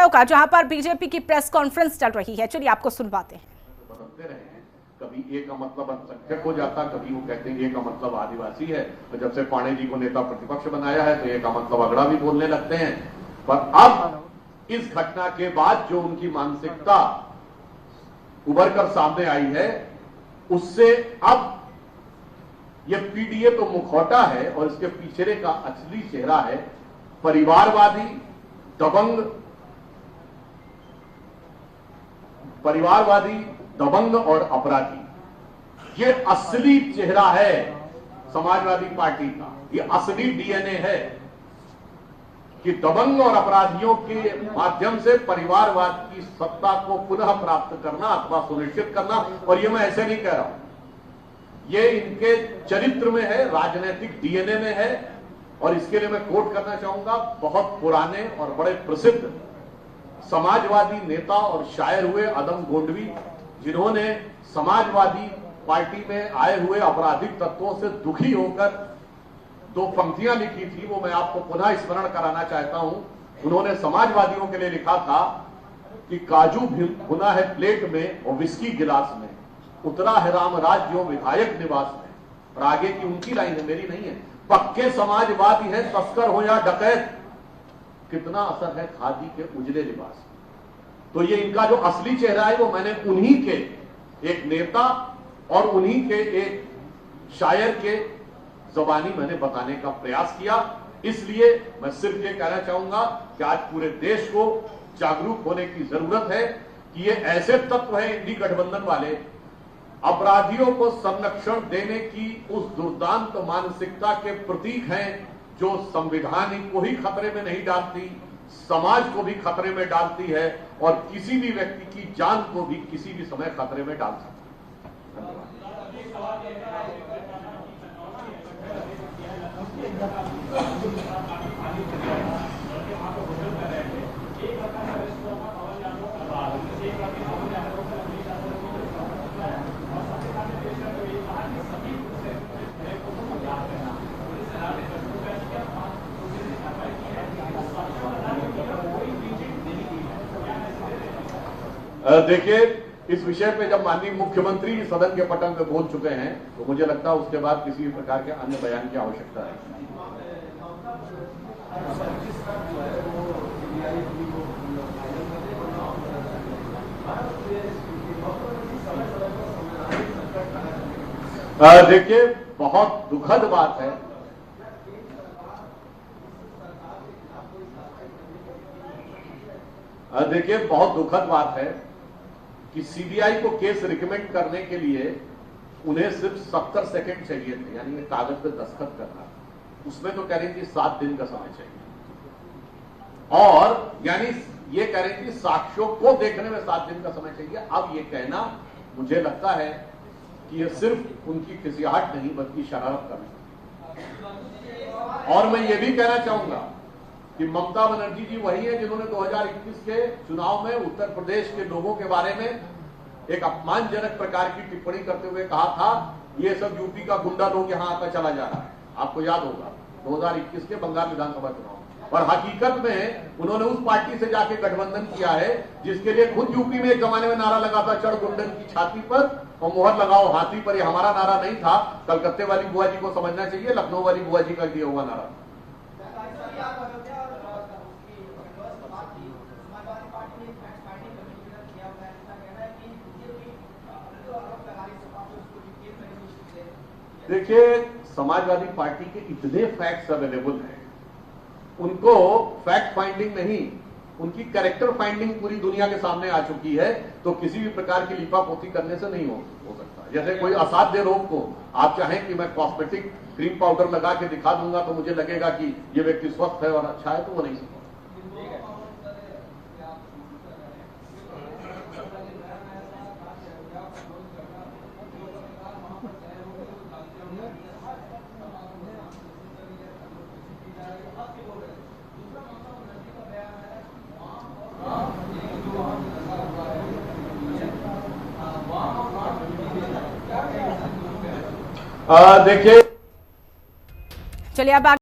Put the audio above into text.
वालों का, जहां पर बीजेपी की प्रेस कॉन्फ्रेंस चल रही है। चलिए आपको सुनवाते हैं। कभी ए का मतलब अल्पसंख्यक हो जाता, कभी वो कहते हैं ए का मतलब आदिवासी है, और जब से पांडे जी को नेता प्रतिपक्ष बनाया है तो ए का मतलब अगड़ा भी बोलने लगते हैं। पर अब इस घटना के बाद जो उनकी मानसिकता उभर कर सामने आई है, उससे अब ये पीडीए तो मुखौटा है और इसके पीछे का असली चेहरा है परिवारवादी, दबंग और अपराधी। ये असली चेहरा है समाजवादी पार्टी का, ये असली डीएनए है कि दबंग और अपराधियों के माध्यम से परिवारवाद की सत्ता को पुनः प्राप्त करना अथवा सुनिश्चित करना। और ये मैं ऐसे नहीं कह रहा हूं, ये इनके चरित्र में है, राजनीतिक डीएनए में है। और इसके लिए मैं कोट करना चाहूंगा बहुत पुराने और बड़े प्रसिद्ध समाजवादी नेता और शायर हुए अदम गोंडवी, जिन्होंने समाजवादी पार्टी में आए हुए आपराधिक तत्वों से दुखी होकर दो पंक्तियां लिखी थी, वो मैं आपको पुनः स्मरण कराना चाहता हूं। उन्होंने समाजवादियों के लिए लिखा था कि काजू भुना है प्लेट में और विस्की गिलास में, उतरा है राम राज्यों विधायक निवास में। और आगे की उनकी लाइन है, मेरी नहीं है। पक्के समाजवादी है तस्कर हो या डकैत, कितना असर है खादी के उजले लिबास में। तो ये इनका जो असली चेहरा है वो मैंने उन्हीं के एक नेता और उन्हीं के एक शायर के ज़बानी मैंने बताने का प्रयास किया। इसलिए मैं सिर्फ ये कहना चाहूंगा कि आज पूरे देश को जागरूक होने की जरूरत है कि ये ऐसे तत्व हैं इंडी गठबंधन वाले, अपराधियों को संरक्षण देने की उस दुर्दांत मानसिकता के प्रतीक हैं, जो संविधान को ही खतरे में नहीं डालती, समाज को भी खतरे में डालती है और किसी भी व्यक्ति की जान को भी किसी भी समय खतरे में डाल सकती देखिए, इस विषय पे जब माननीय मुख्यमंत्री सदन के पटल पे बोल चुके हैं तो मुझे लगता है उसके बाद किसी भी प्रकार के अन्य बयान की आवश्यकता है। देखिए, बहुत दुखद बात है बहुत दुखद बात है कि सीबीआई को केस रिकमेंड करने के लिए उन्हें सिर्फ 70 सेकंड चाहिए थे, यानी कागज पे दस्तखत करना। उसमें तो कह रही थी 7 दिन का समय चाहिए, और यानी ये कह रही थी साक्ष्यों को देखने में 7 दिन का समय चाहिए। अब ये कहना मुझे लगता है कि ये सिर्फ उनकी खिसियाहट नहीं बल्कि शरारत करना। और मैं ये भी कहना चाहूंगा कि ममता बनर्जी जी वही है जिन्होंने 2021 के चुनाव में उत्तर प्रदेश के लोगों के बारे में एक अपमानजनक प्रकार की टिप्पणी करते हुए कहा था, ये सब यूपी का गुंडा लोग यहां आता चला जा रहा है। आपको याद होगा 2021 के बंगाल विधानसभा चुनाव, और हकीकत में उन्होंने उस पार्टी से जाके गठबंधन किया है जिसके लिए खुद यूपी में एक जमाने में नारा लगा था, चढ़ गुंडन की छाती पर और मोहर लगाओ हाथी पर। ये हमारा नारा नहीं था, कलकत्ते वाली बुआ जी को समझना चाहिए, लखनऊ वाली बुआ जी का दिया हुआ नारा। देखिए, समाजवादी पार्टी के इतने फैक्ट्स अवेलेबल हैं, उनको फैक्ट फाइंडिंग नहीं, उनकी कैरेक्टर फाइंडिंग पूरी दुनिया के सामने आ चुकी है। तो किसी भी प्रकार की लिपापोती करने से नहीं हो सकता। जैसे कोई असाध्य रोग को आप चाहें कि मैं कॉस्मेटिक क्रीम पाउडर लगा के दिखा दूंगा तो मुझे लगेगा कि ये व्यक्ति स्वस्थ है और अच्छा है, तो वो नहीं सकता। देखिए, चलिए अब